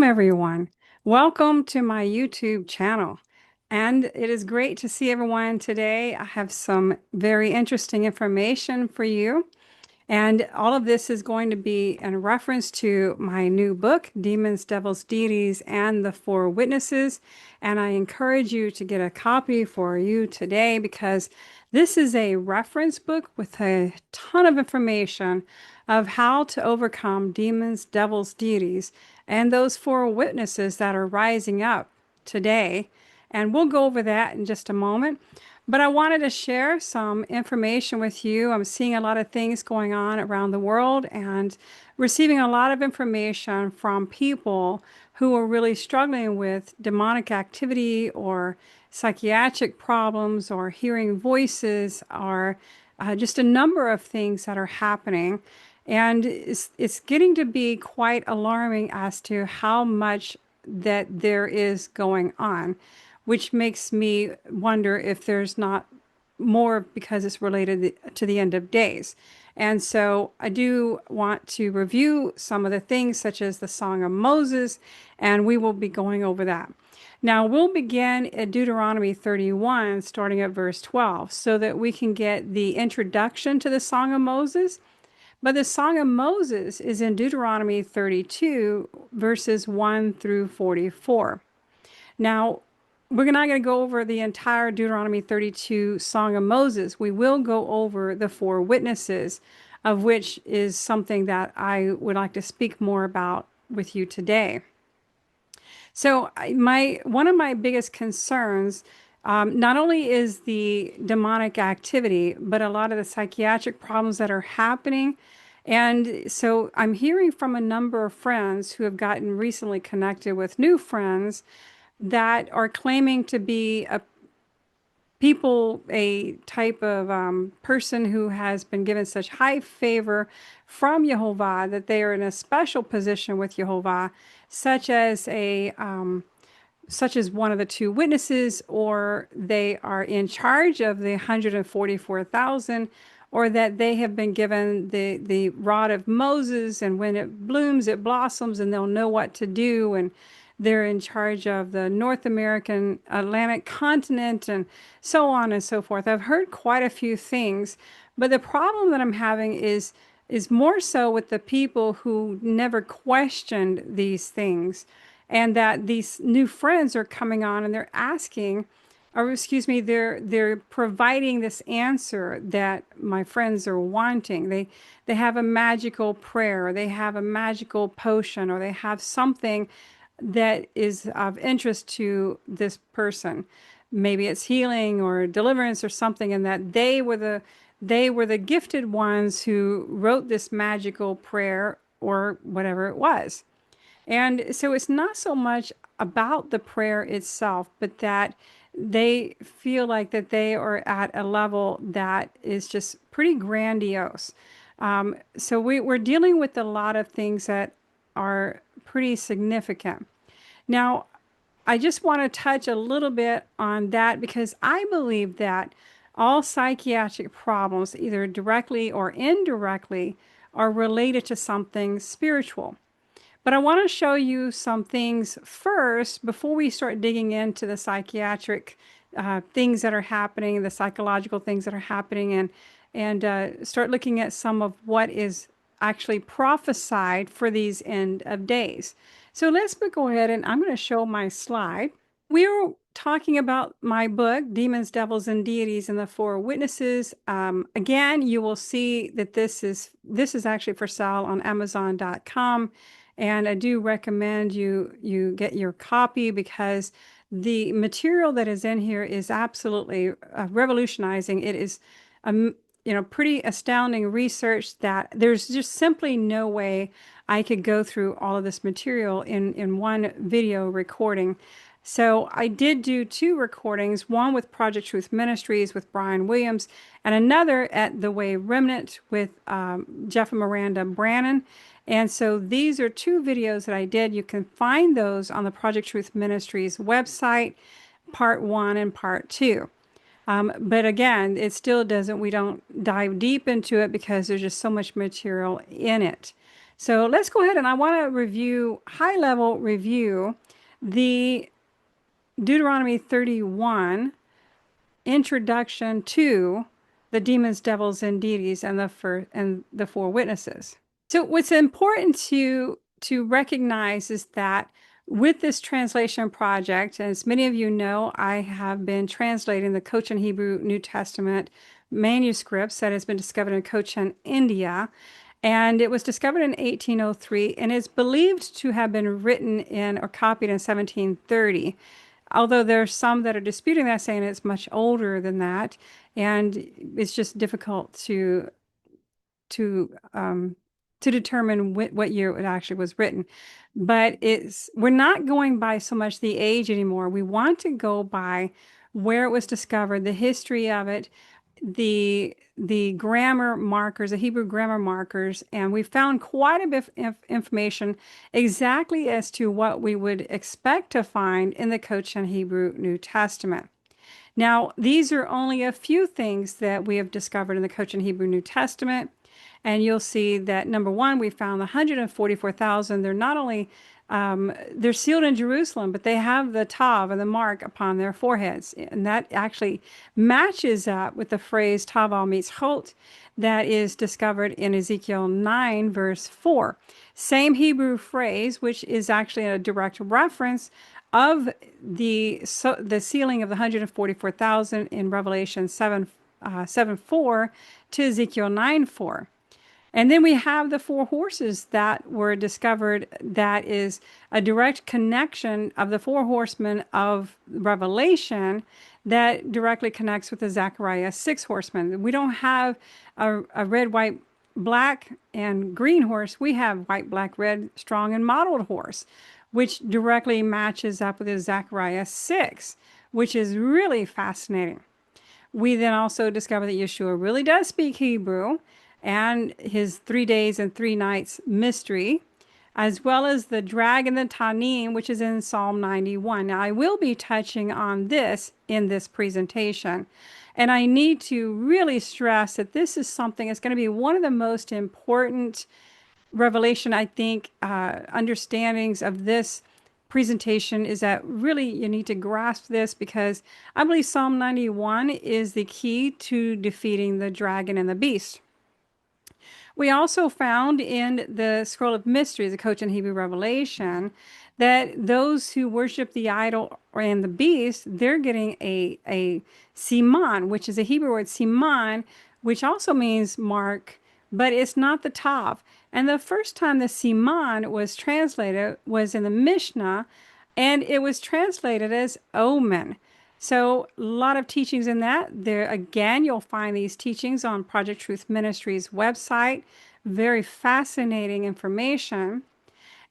everyone. Welcome to my YouTube channel. And it is great to see everyone today. I have some very interesting information for you. And all of this is going to be in reference to my new book, Demons, Devils, Deities, and the Four Witnesses. And I encourage you to get a copy for you today because this is a reference book with a ton of information of how to overcome demons, devils, deities, and those four witnesses that are rising up today. And we'll go over that in just a moment. But I wanted to share some information with you. I'm seeing a lot of things going on around the world and receiving a lot of information from people who are really struggling with demonic activity or psychiatric problems or hearing voices or just a number of things that are happening. And it's getting to be quite alarming as to how much that there is going on, which makes me wonder if there's not more because it's related to the end of days. And so I do want to review some of the things such as the Song of Moses, and we will be going over that. Now we'll begin at Deuteronomy 31, starting at verse 12, so that we can get the introduction to the Song of Moses. But the Song of Moses is in Deuteronomy 32, verses 1 through 44. Now, we're not going to go over the entire Deuteronomy 32 Song of Moses. We will go over the four witnesses, of which is something that I would like to speak more about with you today. So one of my biggest concerns, not only is the demonic activity, but a lot of the psychiatric problems that are happening. And so I'm hearing from a number of friends who have gotten recently connected with new friends that are claiming to be a type of person who has been given such high favor from Jehovah that they are in a special position with Jehovah, such as one of the two witnesses, or they are in charge of the 144,000, or that they have been given the rod of Moses, and when it blooms, it blossoms, and they'll know what to do, and they're in charge of the North American Atlantic continent and so on and so forth. I've heard quite a few things, but the problem that I'm having is more so with the people who never questioned these things, and that these new friends are coming on and they're asking, or excuse me, they're providing this answer that my friends are wanting. They have a magical prayer, or they have a magical potion, or they have something that is of interest to this person. Maybe it's healing or deliverance or something, and that they were the gifted ones who wrote this magical prayer or whatever it was. And so it's not so much about the prayer itself, but that they feel like that they are at a level that is just pretty grandiose. So we're dealing with a lot of things that are pretty significant. Now, I just want to touch a little bit on that because I believe that all psychiatric problems, either directly or indirectly, are related to something spiritual. But I want to show you some things first before we start digging into the psychiatric things that are happening, the psychological things that are happening, and start looking at some of what is actually prophesied for these end of days. So let's go ahead, and I'm going to show my slide. We are talking about my book, Demons, Devils, and Deities, and the Four Witnesses. Again, you will see that this is actually for sale on Amazon.com, and I do recommend you get your copy because the material that is in here is absolutely revolutionizing. It is pretty astounding research that there's just simply no way I could go through all of this material in one video recording. So I did do two recordings, one with Project Truth Ministries with Brian Williams, and another at The Way Remnant with Jeff and Miranda Brannon. And so these are two videos that I did. You can find those on the Project Truth Ministries website, part 1 and part 2. But again, it still doesn't, we don't dive deep into it because there's just so much material in it. So let's go ahead and I want to review, high level review, the Deuteronomy 31 introduction to the demons, devils, and deities and the four witnesses. So what's important to recognize is that with this translation project, as many of you know, I have been translating the Cochin Hebrew New Testament manuscripts that has been discovered in Cochin, India. And it was discovered in 1803 and is believed to have been written in or copied in 1730. Although there's some that are disputing that, saying it's much older than that, and it's just difficult to to determine what year it actually was written. But we're not going by so much the age anymore. We want to go by where it was discovered, the history of it, the grammar markers, the Hebrew grammar markers, and we found quite a bit of information exactly as to what we would expect to find in the Cochin Hebrew New Testament. Now, these are only a few things that we have discovered in the Cochin Hebrew New Testament. And you'll see that number one, we found 144,000. They're not only they're sealed in Jerusalem, but they have the tav and the mark upon their foreheads. And that actually matches up with the phrase tav meets chot that is discovered in Ezekiel 9, verse 4. Same Hebrew phrase, which is actually a direct reference of the sealing of the 144,000 in Revelation 7:4 to Ezekiel 9:4. And then we have the four horses that were discovered. That is a direct connection of the four horsemen of Revelation that directly connects with the Zechariah six horsemen. We don't have a red, white, black, and green horse. We have white, black, red, strong, and mottled horse, which directly matches up with the Zechariah 6, which is really fascinating. We then also discover that Yeshua really does speak Hebrew and his 3 days and 3 nights mystery, as well as the dragon, the Tanim, which is in Psalm 91. Now, I will be touching on this in this presentation, and I need to really stress that this is something that's going to be one of the most important revelation, I think, understandings of this presentation is that really you need to grasp this because I believe Psalm 91 is the key to defeating the dragon and the beast. We also found in the Scroll of Mysteries, the Cochin Hebrew Revelation, that those who worship the idol and the beast, they're getting a siman, which is a Hebrew word siman, which also means mark, but it's not the tav. And the first time the siman was translated was in the Mishnah, and it was translated as omen. So a lot of teachings in that. There again, you'll find these teachings on Project Truth Ministries website. Very fascinating information.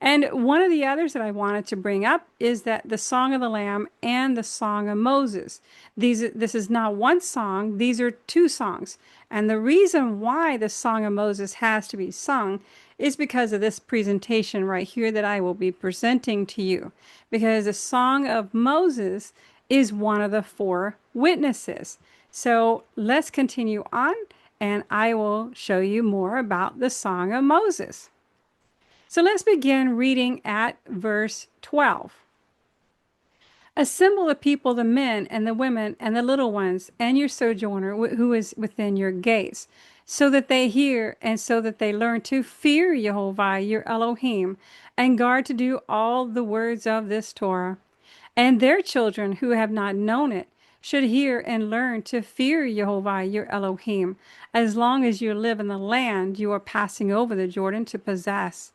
And one of the others that I wanted to bring up is that the Song of the Lamb and the Song of Moses. This is not one song, these are two songs. And the reason why the Song of Moses has to be sung is because of this presentation right here that I will be presenting to you. Because the Song of Moses is one of the four witnesses. So let's continue on, and I will show you more about the Song of Moses. So let's begin reading at verse 12. Assemble the people, the men and the women and the little ones, and your sojourner who is within your gates, so that they hear and so that they learn to fear Jehovah your Elohim, and guard to do all the words of this Torah. And their children who have not known it should hear and learn to fear Jehovah your Elohim, as long as you live in the land you are passing over the Jordan to possess.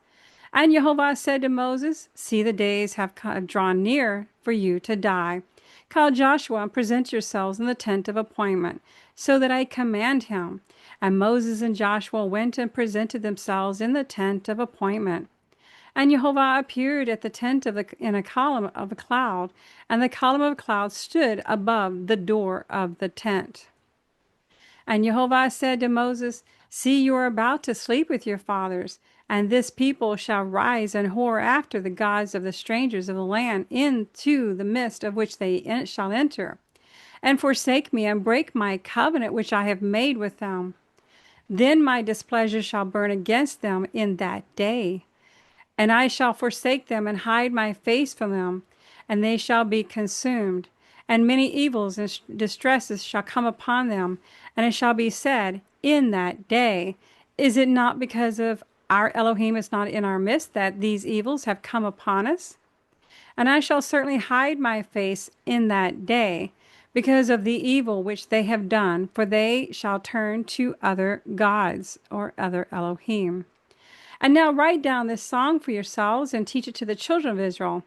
And Jehovah said to Moses, see, the days have drawn near for you to die. Call Joshua and present yourselves in the tent of appointment, so that I command him. And Moses and Joshua went and presented themselves in the tent of appointment. And Jehovah appeared at the tent in a column of a cloud, and the column of cloud stood above the door of the tent. And Jehovah said to Moses, see, you are about to sleep with your fathers, and this people shall rise and whore after the gods of the strangers of the land into the midst of which they shall enter, and forsake me and break my covenant which I have made with them. Then my displeasure shall burn against them in that day, and I shall forsake them and hide my face from them, and they shall be consumed. And many evils and distresses shall come upon them, and it shall be said in that day, is it not because of our Elohim is not in our midst that these evils have come upon us? And I shall certainly hide my face in that day because of the evil which they have done, for they shall turn to other gods or other Elohim. And now write down this song for yourselves and teach it to the children of Israel.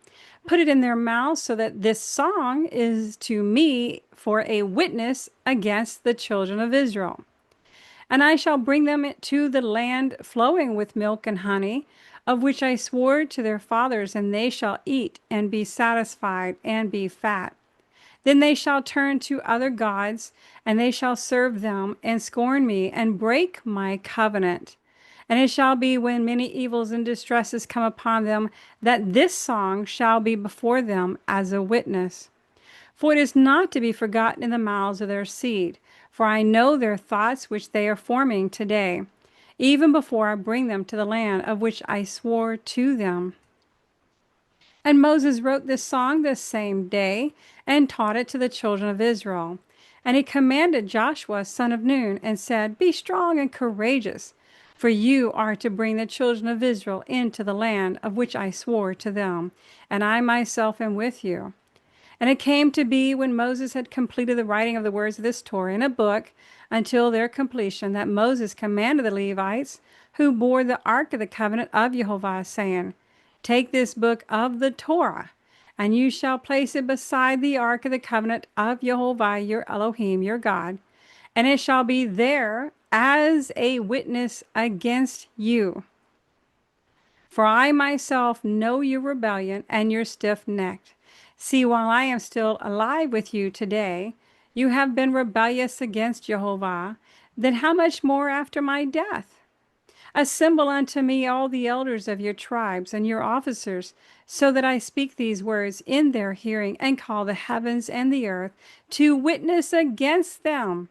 Put it in their mouths so that this song is to me for a witness against the children of Israel. And I shall bring them to the land flowing with milk and honey, of which I swore to their fathers, and they shall eat and be satisfied and be fat. Then they shall turn to other gods, and they shall serve them and scorn me and break my covenant. And it shall be when many evils and distresses come upon them that this song shall be before them as a witness. For it is not to be forgotten in the mouths of their seed. For I know their thoughts which they are forming today, even before I bring them to the land of which I swore to them. And Moses wrote this song this same day and taught it to the children of Israel. And he commanded Joshua, son of Nun, and said, Be strong and courageous, for you are to bring the children of Israel into the land of which I swore to them, and I myself am with you. And it came to be when Moses had completed the writing of the words of this Torah in a book until their completion, that Moses commanded the Levites who bore the ark of the covenant of Jehovah, saying, Take this book of the Torah, and you shall place it beside the ark of the covenant of Jehovah your Elohim, your God, and it shall be there as a witness against you. For I myself know your rebellion and your stiff-necked. See, while I am still alive with you today, you have been rebellious against Jehovah. Then how much more after my death? Assemble unto me all the elders of your tribes and your officers, so that I speak these words in their hearing, and call the heavens and the earth to witness against them.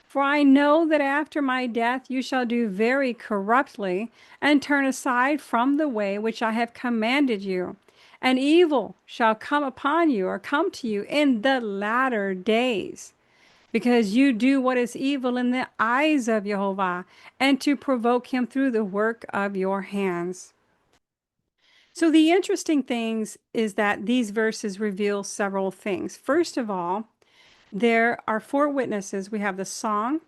For I know that after my death you shall do very corruptly, and turn aside from the way which I have commanded you. And evil shall come upon you, or come to you in the latter days, because you do what is evil in the eyes of Jehovah, and to provoke him through the work of your hands. So the interesting things is that these verses reveal several things. First of all, there are four witnesses. We have the song,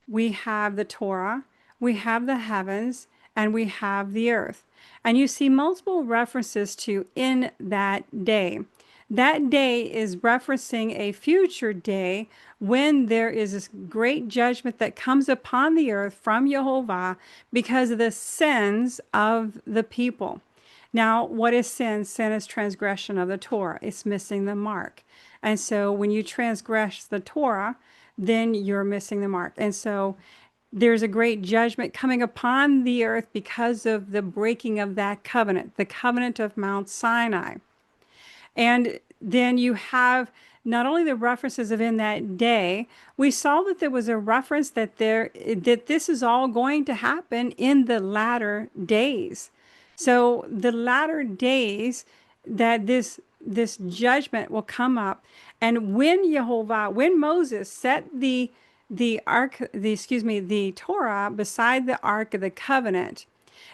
we have the Torah, we have the heavens, and we have the earth. And you see multiple references to in that day. That day is referencing a future day when there is this great judgment that comes upon the earth from Jehovah because of the sins of the people. Now, what is sin? Sin is transgression of the Torah. It's missing the mark. And so when you transgress the Torah, then you're missing the mark. And so there's a great judgment coming upon the earth because of the breaking of that covenant, the covenant of Mount Sinai. And then you have not only the references of in that day, we saw that there was a reference that this is all going to happen in the latter days. So the latter days that this judgment will come up, and when Moses set the Torah beside the ark of the covenant,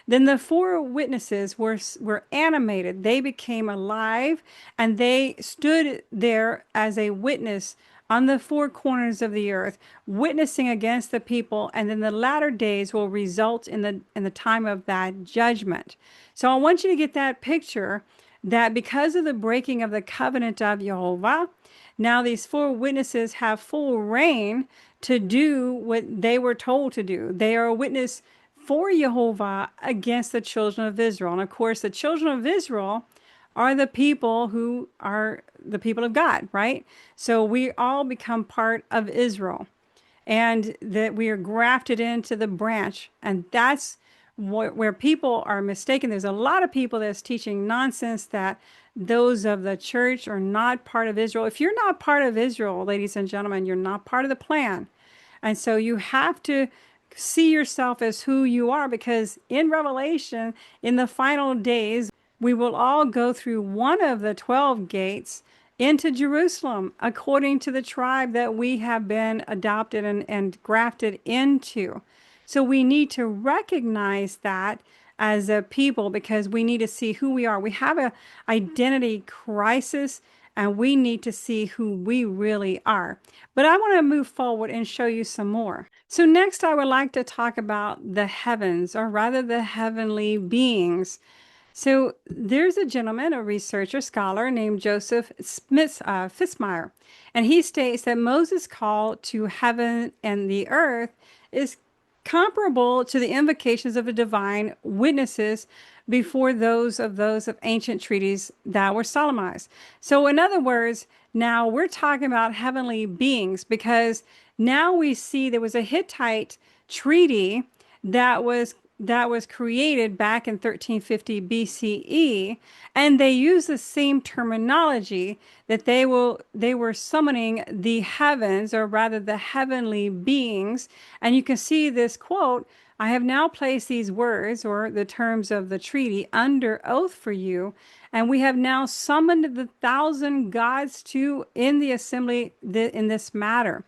then the four witnesses were animated. They became alive, and they stood there as a witness on the four corners of the earth, witnessing against the people. And then the latter days will result in the time of that judgment. So I want you to get that picture that because of the breaking of the covenant of Jehovah, now these four witnesses have full reign to do what they were told to do. They are a witness for Jehovah against the children of Israel. And of course, the children of Israel are the people who are the people of God, right? So we all become part of Israel, and that we are grafted into the branch. And that's where people are mistaken. There's a lot of people that's teaching nonsense that those of the church are not part of Israel. If you're not part of Israel, ladies and gentlemen, you're not part of the plan. And so you have to see yourself as who you are, because in Revelation, in the final days, we will all go through one of the 12 gates into Jerusalem according to the tribe that we have been adopted and grafted into. So we need to recognize that as a people, because we need to see who we are. We have an identity crisis, and we need to see who we really are. But I want to move forward and show you some more. So next I would like to talk about the heavens, or rather the heavenly beings. So there's a gentleman, a researcher, scholar named Joseph Smith, Fitzmyer, and he states that Moses' call to heaven and the earth is comparable to the invocations of the divine witnesses before those of ancient treaties that were solemnized. So in other words, now we're talking about heavenly beings, because now we see there was a Hittite treaty that was created back in 1350 BCE, and they use the same terminology, that they were summoning the heavens, or rather the heavenly beings. And you can see this quote: I have now placed these words, or the terms of the treaty, under oath for you, and we have now summoned the thousand gods to in the assembly in this matter.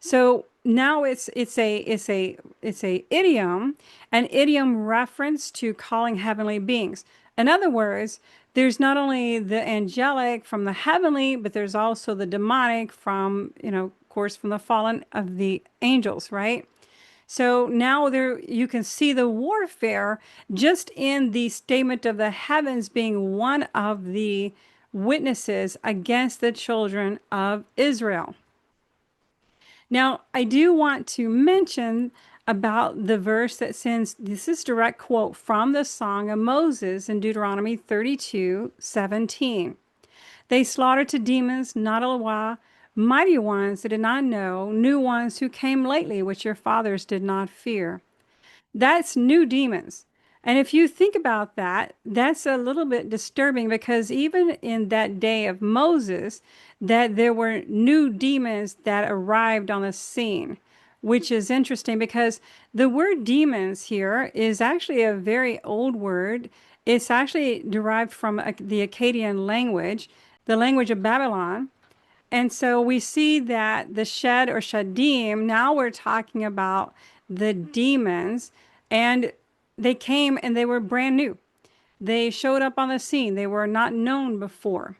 So now it's a idiom, an idiom reference to calling heavenly beings. In other words, there's not only the angelic from the heavenly, but there's also the demonic from, of course, from the fallen of the angels, right? So now there you can see the warfare just in the statement of the heavens being one of the witnesses against the children of Israel. Now, I do want to mention about the verse that says, this is direct quote from the Song of Moses in Deuteronomy 32:17. They slaughtered to demons, not Eloah, mighty ones that did not know, new ones who came lately, which your fathers did not fear. That's new demons. And if you think about that, that's a little bit disturbing, because even in that day of Moses, that there were new demons that arrived on the scene, which is interesting because the word demons here is actually a very old word. It's actually derived from the Akkadian language, the language of Babylon. And so we see that the Shed or Shadim, now we're talking about the demons, and they came and they were brand new. They showed up on the scene. They were not known before.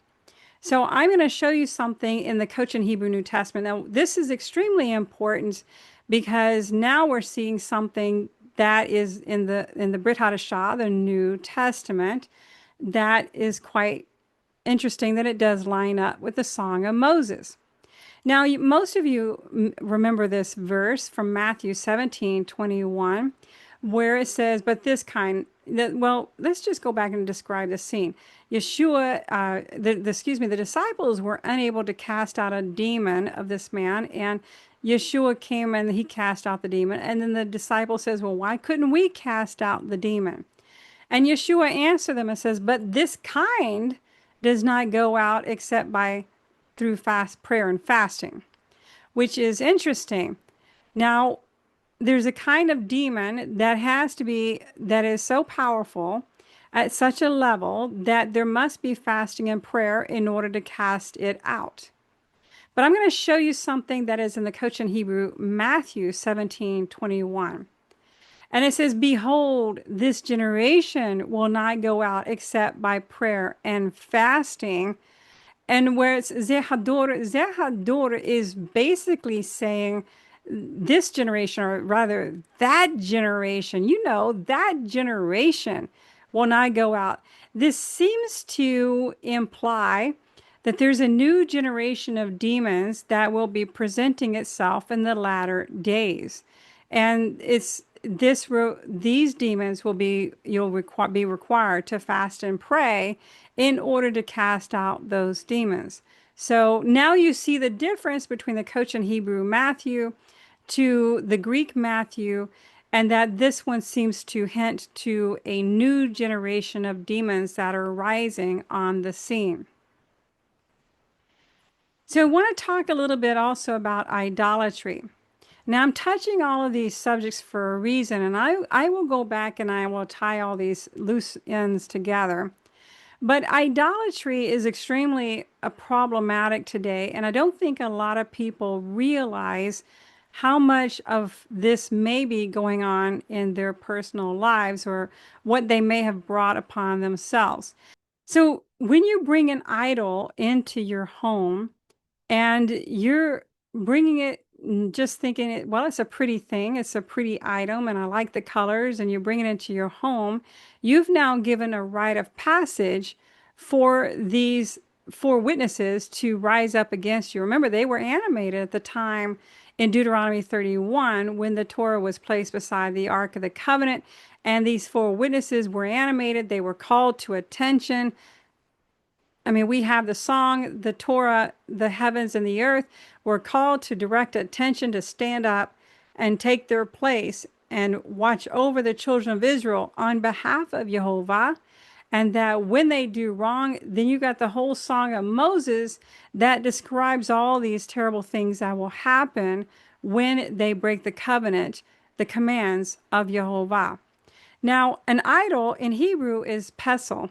So I'm going to show you something in the Cochin Hebrew New Testament. Now, this is extremely important, because now we're seeing something that is in the Brit Hadashah, the New Testament, that is quite interesting, that it does line up with the Song of Moses. Now, most of you remember this verse from Matthew 17:21, where it says, but this kind, well, let's just go back and describe the scene. Yeshua, the disciples were unable to cast out a demon of this man, and Yeshua came and he cast out the demon. And then the disciple says, well, why couldn't we cast out the demon? And Yeshua answered them and says, but this kind does not go out except by through fast prayer and fasting, which is interesting. Now, there's a kind of demon that is so powerful at such a level that there must be fasting and prayer in order to cast it out. But I'm going to show you something that is in the Cochin Hebrew, Matthew 17:21. And it says, behold, this generation will not go out except by prayer and fasting. And where it's Zehador is basically saying this generation, or rather that generation, that generation will not go out. This seems to imply that there's a new generation of demons that will be presenting itself in the latter days. And these demons will be be required to fast and pray in order to cast out those demons. So now you see the difference between the Cochin Hebrew Matthew to the Greek Matthew, and that this one seems to hint to a new generation of demons that are rising on the scene. So I want to talk a little bit also about idolatry. Now, I'm touching all of these subjects for a reason, and I will go back and I will tie all these loose ends together. But idolatry is extremely problematic today, and I don't think a lot of people realize how much of this may be going on in their personal lives or what they may have brought upon themselves. So, when you bring an idol into your home, and you're bringing it just thinking it, well, it's a pretty thing, it's a pretty item, and I like the colors, and you bring it into your home, you've now given a rite of passage for these four witnesses to rise up against you. Remember, they were animated at the time in Deuteronomy 31 when the Torah was placed beside the Ark of the Covenant, and these four witnesses were animated. They were called to attention. I mean, we have the song, the Torah, the heavens and the earth were called to direct attention to stand up and take their place and watch over the children of Israel on behalf of Jehovah. And that when they do wrong, then you got the whole song of Moses that describes all these terrible things that will happen when they break the covenant, the commands of Jehovah. Now, an idol in Hebrew is pesel.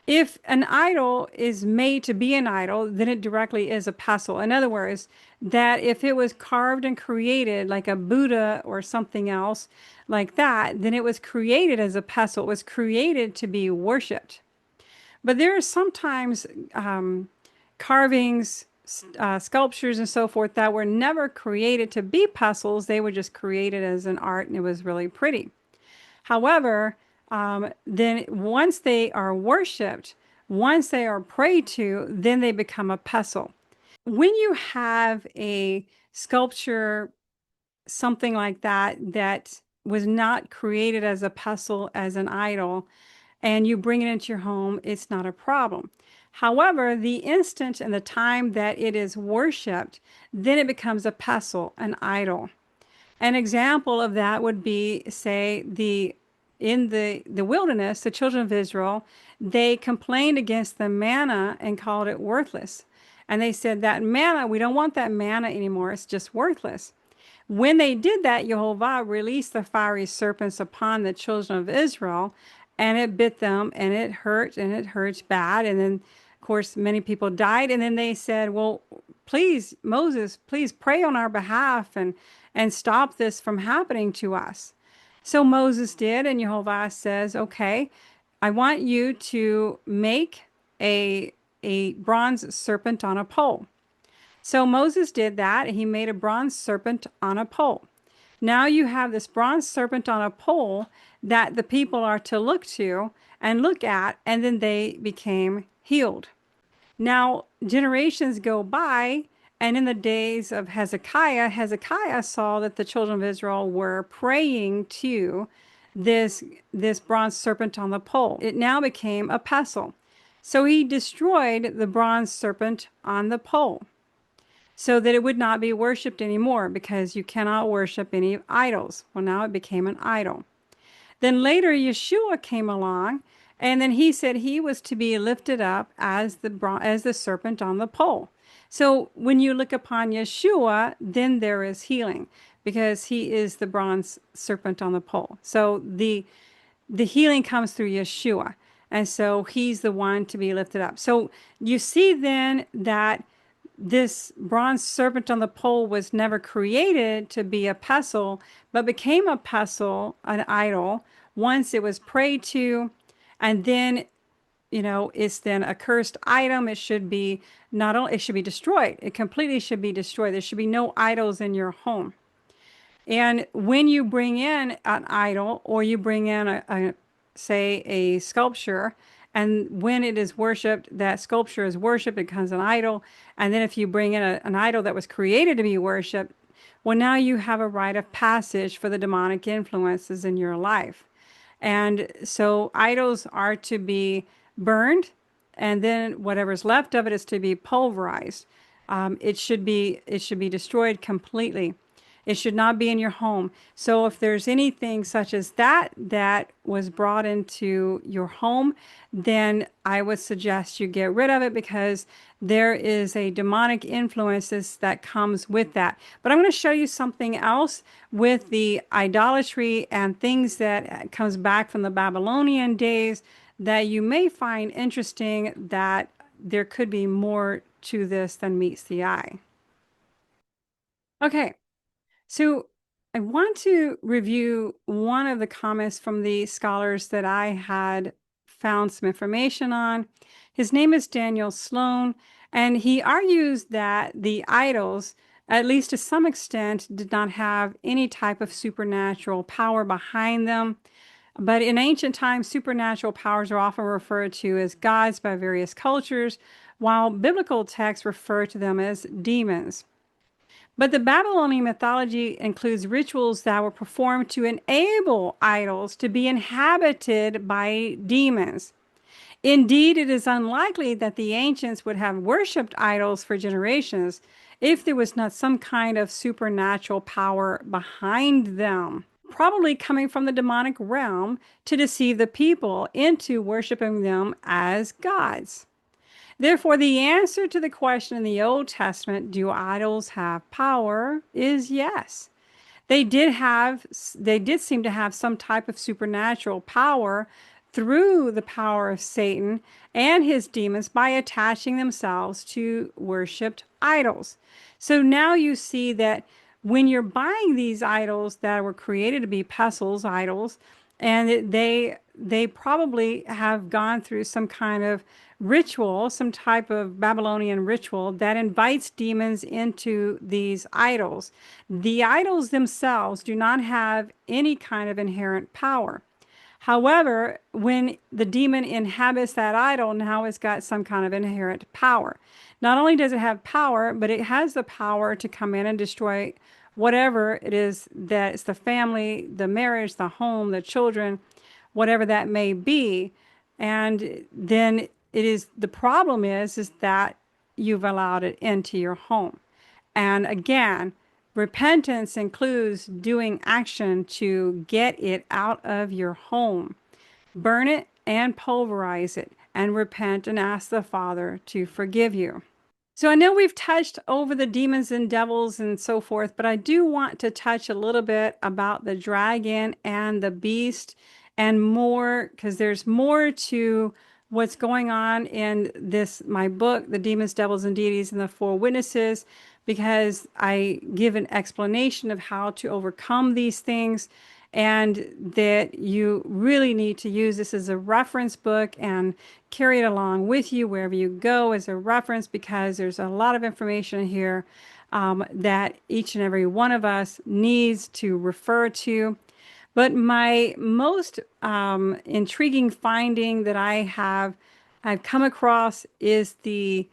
If an idol is made to be an idol, then it directly is a pestle. In other words, that if it was carved and created like a Buddha or something else like that, then it was created as a pestle. It was created to be worshipped. But there are sometimes carvings, sculptures, and so forth that were never created to be pestles. They were just created as an art, and it was really pretty. However, then once they are worshipped, once they are prayed to, then they become a pestle. When you have a sculpture, something like that, that was not created as a pestle, as an idol, and you bring it into your home, it's not a problem. However, the instant and the time that it is worshipped, then it becomes a pestle, an idol. An example of that would be, say, in the wilderness, the children of Israel, they complained against the manna and called it worthless. And they said that manna, we don't want that manna anymore. It's just worthless. When they did that, Jehovah released the fiery serpents upon the children of Israel, and it bit them, and it hurts bad. And then, of course, many people died. And then they said, well, please, Moses, please pray on our behalf and stop this from happening to us. So Moses did, and Jehovah says, okay, I want you to make a bronze serpent on a pole. So Moses did that. He made a bronze serpent on a pole. Now you have this bronze serpent on a pole that the people are to look to and look at, and then they became healed. Now, generations go by, and in the days of Hezekiah, Hezekiah saw that the children of Israel were praying to this bronze serpent on the pole. It now became a pestle. So he destroyed the bronze serpent on the pole so that it would not be worshipped anymore, because you cannot worship any idols. Well, now it became an idol. Then later Yeshua came along, and then he said he was to be lifted up as the serpent on the pole. So when you look upon Yeshua, then there is healing, because he is the bronze serpent on the pole. So the healing comes through Yeshua, and so he's the one to be lifted up. So you see then that this bronze serpent on the pole was never created to be a pestle, but became a pestle, an idol, once it was prayed to, and then, it's then a cursed item. It should be not only, it should be destroyed. It completely should be destroyed. There should be no idols in your home. And when you bring in an idol, or you bring in say a sculpture, and when it is worshipped, that sculpture is worshipped, it becomes an idol. And then if you bring in an idol that was created to be worshipped, well, now you have a rite of passage for the demonic influences in your life. And so idols are to be burned, and then whatever's left of it is to be pulverized. It should be destroyed completely. It should not be in your home. So if there's anything such as that that was brought into your home, then I would suggest you get rid of it because there is a demonic influences that comes with that. But I'm going to show you something else with the idolatry and things that comes back from the Babylonian days that you may find interesting, that there could be more to this than meets the eye. Okay, so I want to review one of the comments from the scholars that I had found some information on. His name is Daniel Sloan, and he argues that the idols, at least to some extent, did not have any type of supernatural power behind them. But in ancient times, supernatural powers are often referred to as gods by various cultures, while biblical texts refer to them as demons. But the Babylonian mythology includes rituals that were performed to enable idols to be inhabited by demons. Indeed, it is unlikely that the ancients would have worshipped idols for generations if there was not some kind of supernatural power behind them, probably coming from the demonic realm to deceive the people into worshiping them as gods. Therefore, the answer to the question in the Old Testament, do idols have power, is yes. They did seem to have some type of supernatural power through the power of Satan and his demons by attaching themselves to worshiped idols. So now you see that when you're buying these idols that were created to be Pestil's idols, and they probably have gone through some kind of ritual, some type of Babylonian ritual that invites demons into these idols. The idols themselves do not have any kind of inherent power. However, when the demon inhabits that idol, now it's got some kind of inherent power. Not only does it have power, but it has the power to come in and destroy whatever it is that it's the family, the marriage, the home, the children, whatever that may be. And then the problem is that you've allowed it into your home. And again, repentance includes doing action to get it out of your home. Burn it and pulverize it and repent and ask the Father to forgive you. So I know we've touched over the demons and devils and so forth, but I do want to touch a little bit about the dragon and the beast and more, because there's more to what's going on in my book, The Demons, Devils, and Deities and the Four Witnesses, because I give an explanation of how to overcome these things, and that you really need to use this as a reference book and carry it along with you wherever you go as a reference, because there's a lot of information here that each and every one of us needs to refer to. But my most intriguing finding that I've come across is the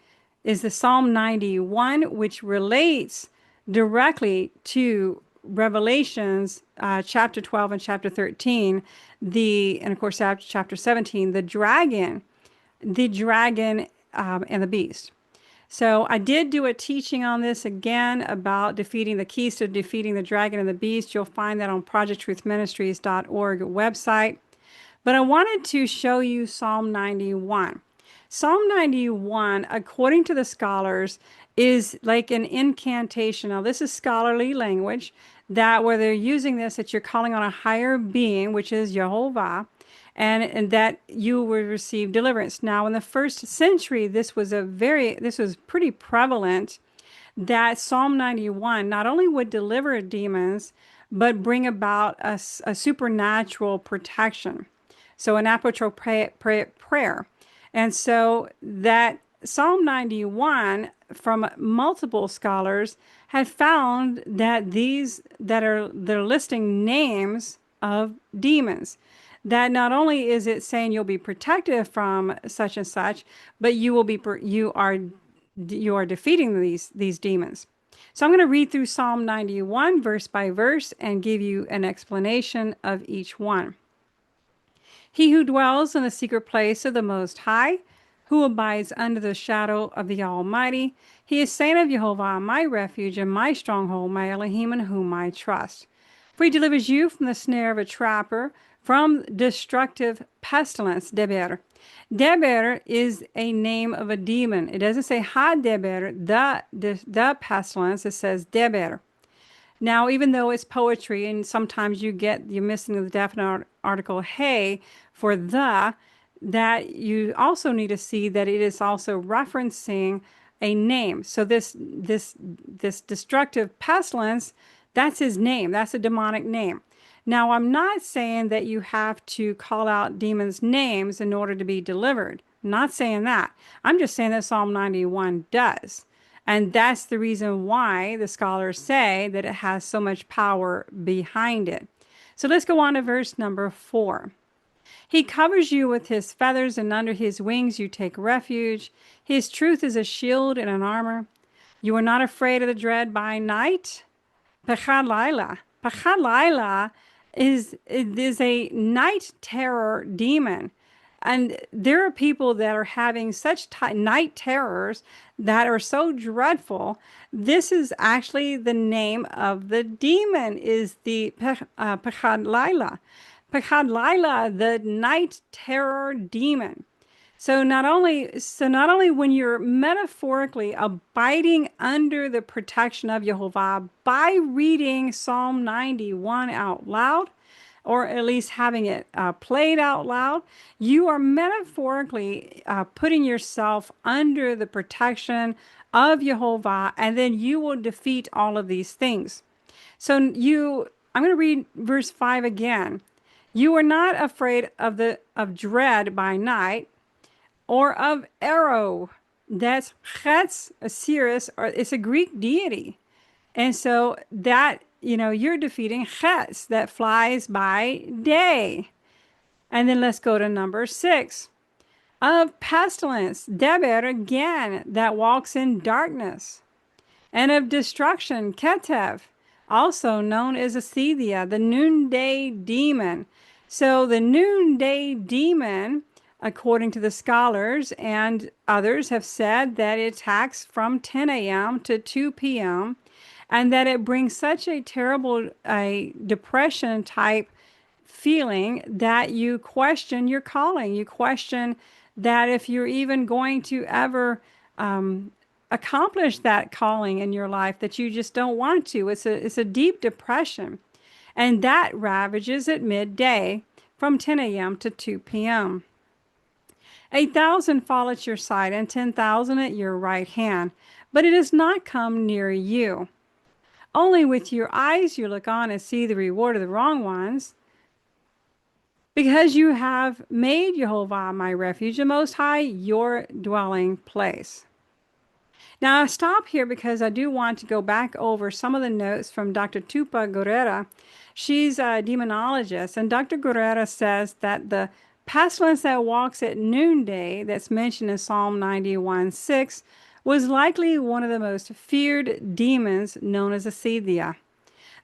Psalm 91, which relates directly to Revelations chapter 12 and chapter 13, and of course chapter 17, the dragon and the beast. So I did do a teaching on this again about defeating the keys to defeating the dragon and the beast. You'll find that on projecttruthministries.org website. But I wanted to show you Psalm 91. Psalm 91, according to the scholars, is like an incantation. Now, this is scholarly language that where they're using this, that you're calling on a higher being, which is Jehovah, and that you will receive deliverance. Now, in the first century, this was pretty prevalent, that Psalm 91 not only would deliver demons, but bring about a supernatural protection. So an apostolic prayer. And so that Psalm 91, from multiple scholars, have found that they're listing names of demons. That not only is it saying you'll be protected from such and such, but you are defeating these demons. So I'm going to read through Psalm 91 verse by verse and give you an explanation of each one. He who dwells in the secret place of the Most High, who abides under the shadow of the Almighty, He is saying of Jehovah, my refuge and my stronghold, my Elohim in whom I trust. For he delivers you from the snare of a trapper, from destructive pestilence, Deber. Deber is a name of a demon. It doesn't say ha Deber, the pestilence. It says Deber. Now, even though it's poetry, and sometimes you're missing the definite article hey for the, that you also need to see that it is also referencing a name. So this destructive pestilence, that's his name. That's a demonic name. Now, I'm not saying that you have to call out demons' names in order to be delivered. I'm not saying that. I'm just saying that Psalm 91 does. And that's the reason why the scholars say that it has so much power behind it. So let's go on to verse number 4. He covers you with his feathers, and under his wings you take refuge. His truth is a shield and an armor. You are not afraid of the dread by night. Pechad Laila. Pechad Laila is a night terror demon. And there are people that are having such night terrors that are so dreadful. This is actually the name of the demon, is the Pechad Laila. Pechad Laila, the night terror demon. So not only when you're metaphorically abiding under the protection of Jehovah by reading Psalm 91 out loud, or at least having it played out loud, you are metaphorically putting yourself under the protection of Jehovah, and then you will defeat all of these things. So I'm going to read verse 5 again. You are not afraid of dread by night, or of arrow. That's Chetz, Osiris, or it's a Greek deity. And so that, you're defeating Chetz that flies by day. And then let's go to number 6. Of pestilence, Deber again, that walks in darkness. And of destruction, Ketev, also known as Asethia, the noonday demon. So the noonday demon, according to the scholars and others, have said that it attacks from 10 a.m. to 2 p.m. and that it brings such a terrible depression type feeling that you question your calling. You question that if you're even going to ever accomplish that calling in your life, that you just don't want to. It's a deep depression. And that ravages at midday from 10 a.m. to 2 p.m. 8,000 fall at your side and 10,000 at your right hand, but it does not come near you. Only with your eyes you look on and see the reward of the wrong ones, because you have made Jehovah my refuge, the Most High, your dwelling place. Now I stop here because I do want to go back over some of the notes from Dr. Tupa Guerrera. She's a demonologist, and Dr. Guerrera says that the pestilence that walks at noonday that's mentioned in Psalm 91:6 was likely one of the most feared demons known as Asethia.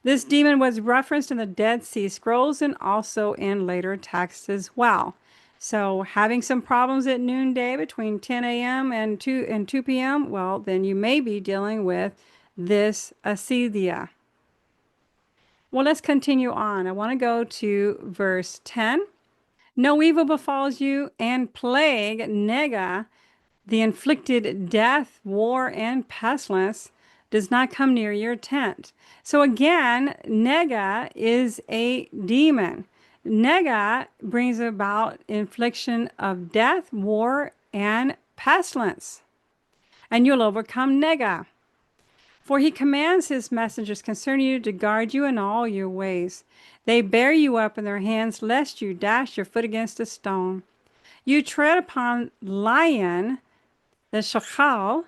This demon was referenced in the Dead Sea Scrolls and also in later texts as well. So having some problems at noonday between 10 a.m. and 2 p.m., well, then you may be dealing with this Asethia. Well, let's continue on. I want to go to verse 10. No evil befalls you, and plague, nega, the inflicted death, war, and pestilence does not come near your tent. So again, nega is a demon. Nega brings about infliction of death, war, and pestilence. And you'll overcome nega. For he commands his messengers concerning you to guard you in all your ways. They bear you up in their hands, lest you dash your foot against a stone. You tread upon lion, the shakal.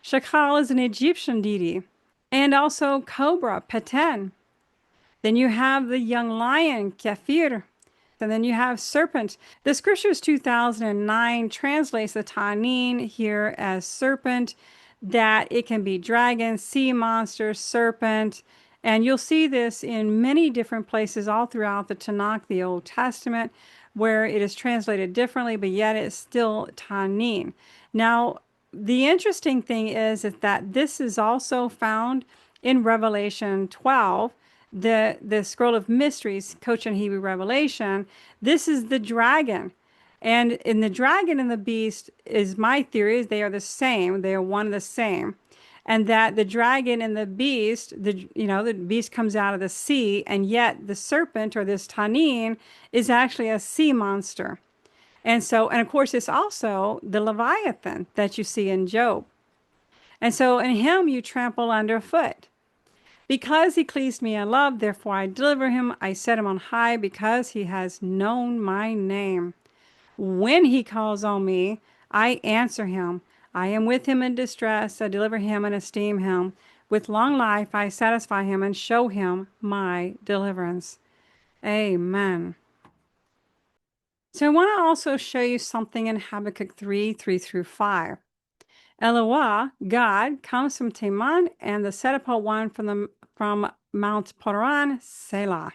Shakal is an Egyptian deity. And also cobra, Peten. Then you have the young lion, Kefir. And then you have serpent. The Scriptures 2009 translates the Tanin here as serpent, that it can be dragon, sea monster, serpent. And you'll see this in many different places all throughout the Tanakh, the Old Testament, where it is translated differently, but yet it's still Tanin. Now, the interesting thing is that this is also found in Revelation 12, the scroll of mysteries, Cochin Hebrew Revelation. This is the dragon. And in the dragon and the beast is my theory is they are the same. They are one and the same. And that the dragon and the beast, the beast comes out of the sea, and yet the serpent or this tanin is actually a sea monster. And so, and of course, it's also the Leviathan that you see in Job. And so, in him you trample underfoot. Because he pleased me in love, therefore I deliver him. I set him on high because he has known my name. When he calls on me, I answer him. I am with him in distress. I deliver him and esteem him. With long life, I satisfy him and show him my deliverance. Amen. So I want to also show you something in Habakkuk 3, 3 through 5. Eloah, God, comes from Teman, and the set apart one from Mount Paran, Selah.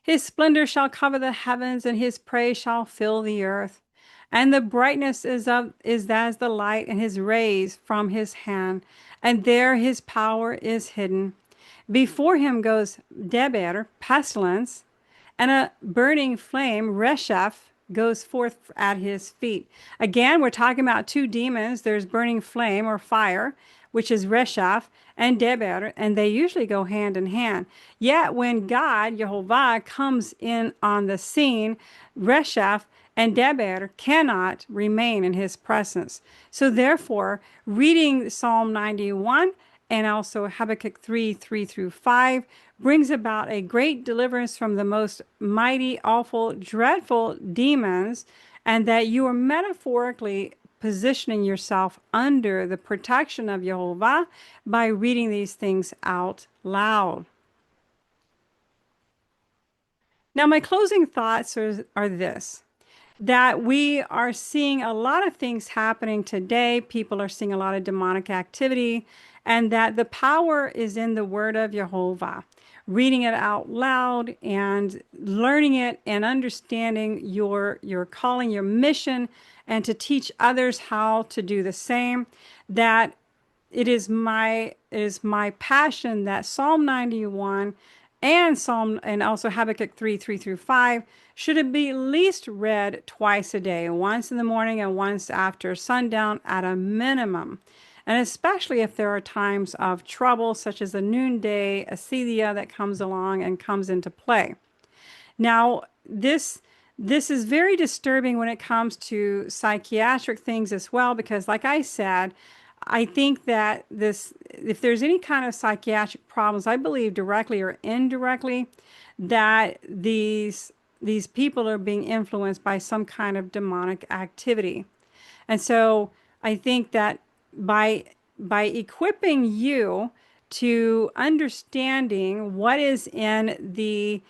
His splendor shall cover the heavens, and his praise shall fill the earth. And the brightness is as the light, and his rays from his hand, and there his power is hidden. Before him goes Deber, pestilence, and a burning flame, Resheph, goes forth at his feet. Again, we're talking about two demons. There's burning flame or fire, which is Resheph, and Deber, and they usually go hand in hand. Yet when God, Jehovah, comes in on the scene, Resheph and Deber cannot remain in his presence. So therefore, reading Psalm 91 and also Habakkuk 3, 3 through 5 brings about a great deliverance from the most mighty, awful, dreadful demons, and that you are metaphorically positioning yourself under the protection of Jehovah by reading these things out loud. Now, my closing thoughts are this, that we are seeing a lot of things happening today. People are seeing a lot of demonic activity, and that the power is in the word of Jehovah. Reading it out loud and learning it and understanding your calling, your mission, and to teach others how to do the same. That it is my passion that Psalm 91 and also Habakkuk 3, 3 through 5 should be at least read twice a day, once in the morning and once after sundown at a minimum. And especially if there are times of trouble, such as the noonday acedia that comes along and comes into play. Now, this is very disturbing when it comes to psychiatric things as well, because like I said, I think that if there's any kind of psychiatric problems, I believe directly or indirectly, that these people are being influenced by some kind of demonic activity. And so I think that by equipping you to understanding what is in the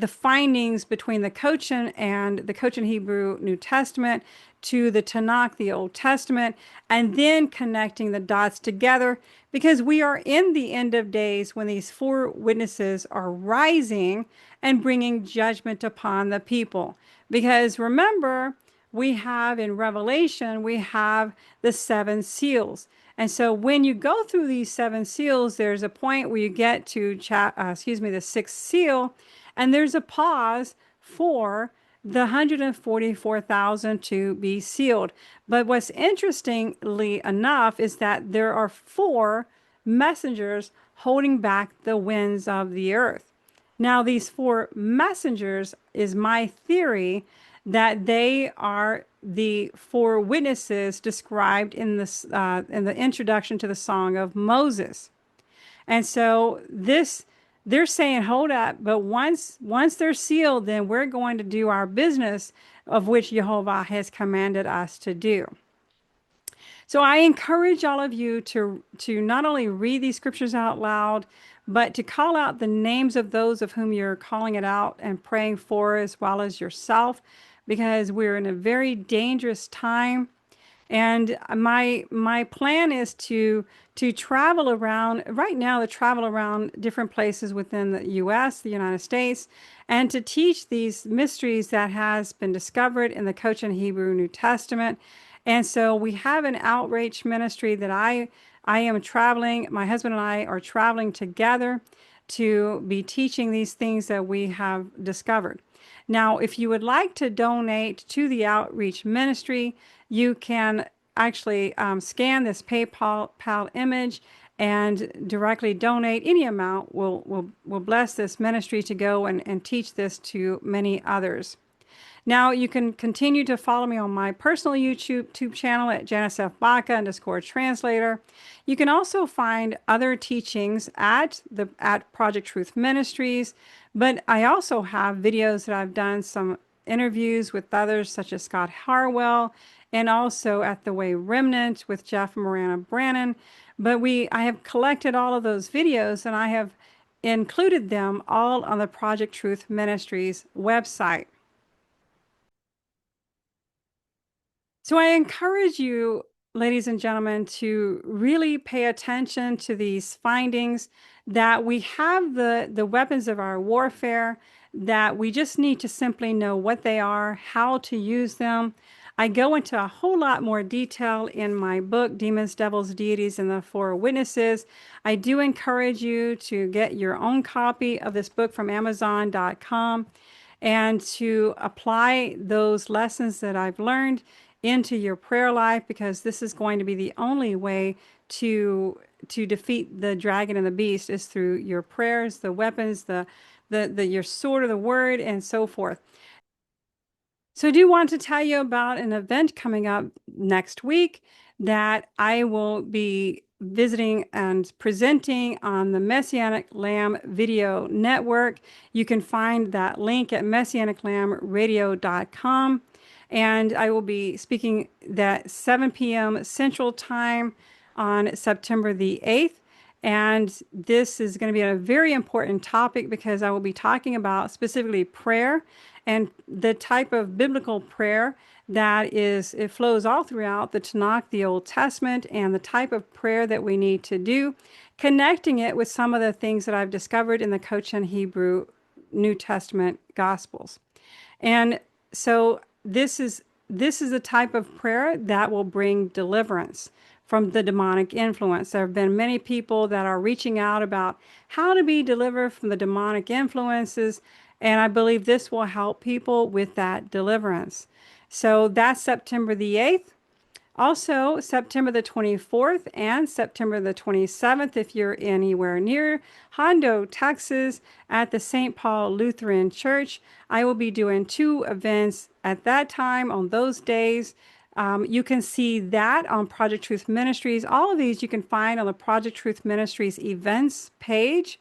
findings between the Cochin and the Cochin Hebrew New Testament to the Tanakh, the Old Testament, and then connecting the dots together, because we are in the end of days when these four witnesses are rising and bringing judgment upon the people. Because remember, we have in Revelation, we have the seven seals. And so when you go through these seven seals, there's a point where you get to the sixth seal, and there's a pause for the 144,000 to be sealed. But what's interestingly enough is that there are four messengers holding back the winds of the earth. Now, these four messengers is my theory that they are the four witnesses described in the introduction to the Song of Moses. And so they're saying, hold up, but once they're sealed, then we're going to do our business of which Jehovah has commanded us to do. So I encourage all of you to not only read these scriptures out loud, but to call out the names of those of whom you're calling it out and praying for, as well as yourself, because we're in a very dangerous time. And my plan is to travel around right now, to travel around different places within the U.S., the United States, and to teach these mysteries that has been discovered in the Cochin Hebrew New Testament, And so we have an outreach ministry that I am traveling, my husband and I are traveling together to be teaching these things that we have discovered. Now, if you would like to donate to the outreach ministry, you can actually scan this PayPal image and directly donate any amount. Will bless this ministry to go and teach this to many others. Now you can continue to follow me on my personal YouTube channel at Janice F Baca _translator. You can also find other teachings at Project Truth Ministries, but I also have videos that I've done, some interviews with others such as Scott Harwell, and also at the Way Remnant with Jeff Marana Brannon. But I have collected all of those videos and I have included them all on the Project Truth Ministries website. So I encourage you, ladies and gentlemen, to really pay attention to these findings, that we have the weapons of our warfare, that we just need to simply know what they are, how to use them. I go into a whole lot more detail in my book, Demons, Devils, Deities, and the Four Witnesses. I do encourage you to get your own copy of this book from Amazon.com and to apply those lessons that I've learned into your prayer life, because this is going to be the only way to defeat the dragon and the beast is through your prayers, the weapons, your sword of the word, and so forth. So I do want to tell you about an event coming up next week that I will be visiting and presenting on the Messianic Lamb Video Network. You can find that link at messianiclambradio.com. And I will be speaking at 7 p.m. Central Time on September the 8th. And this is going to be a very important topic because I will be talking about specifically prayer and the type of biblical prayer that it flows all throughout the Tanakh, the Old Testament, and the type of prayer that we need to do, connecting it with some of the things that I've discovered in the Cochin Hebrew New Testament Gospels. And so this is a type of prayer that will bring deliverance from the demonic influence. There have been many people that are reaching out about how to be delivered from the demonic influences, and I believe this will help people with that deliverance. So that's September the 8th. Also, September the 24th and September the 27th, if you're anywhere near Hondo, Texas, at the St. Paul Lutheran Church, I will be doing 2 events at that time on those days. You can see that on Project Truth Ministries. All of these you can find on the Project Truth Ministries events page.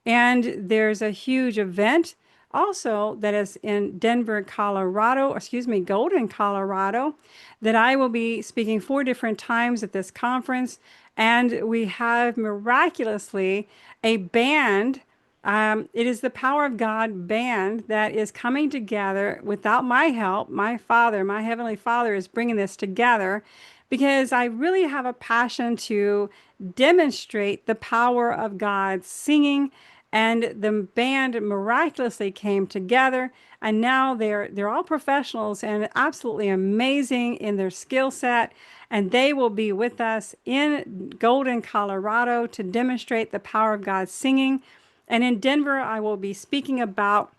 And there's a huge event also that is in Denver, Colorado, Golden, Colorado, that I will be speaking 4 different times at this conference. And we have miraculously a band. It is the Power of God band that is coming together without my help. My Father, my Heavenly Father, is bringing this together because I really have a passion to demonstrate the power of God singing. And the band miraculously came together, and now they're all professionals and absolutely amazing in their skill set. And they will be with us in Golden, Colorado to demonstrate the power of God singing. And in Denver, I will be speaking about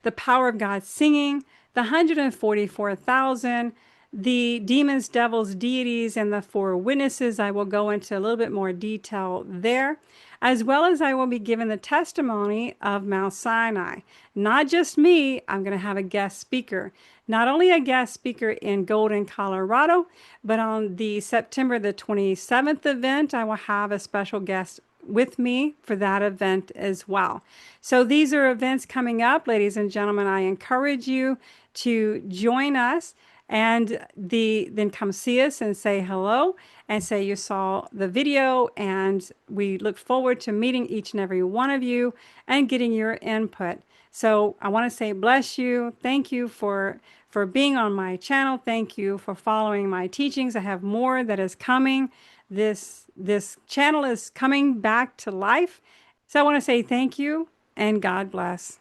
the power of God singing, the 144,000, the demons, devils, deities, and the 4 witnesses. I will go into a little bit more detail there, as well as I will be giving the testimony of Mount Sinai. Not just me, I'm going to have a guest speaker. Not only a guest speaker in Golden, Colorado, but on the September the 27th event, I will have a special guest with me for that event as well. So these are events coming up, ladies and gentlemen. I encourage you to join us and then come see us and say hello and say you saw the video, and we look forward to meeting each and every one of you and getting your input. So I want to say bless you. Thank you for being on my channel. Thank you for following my teachings. I have more that is coming. This channel is coming back to life. So I want to say thank you and God bless.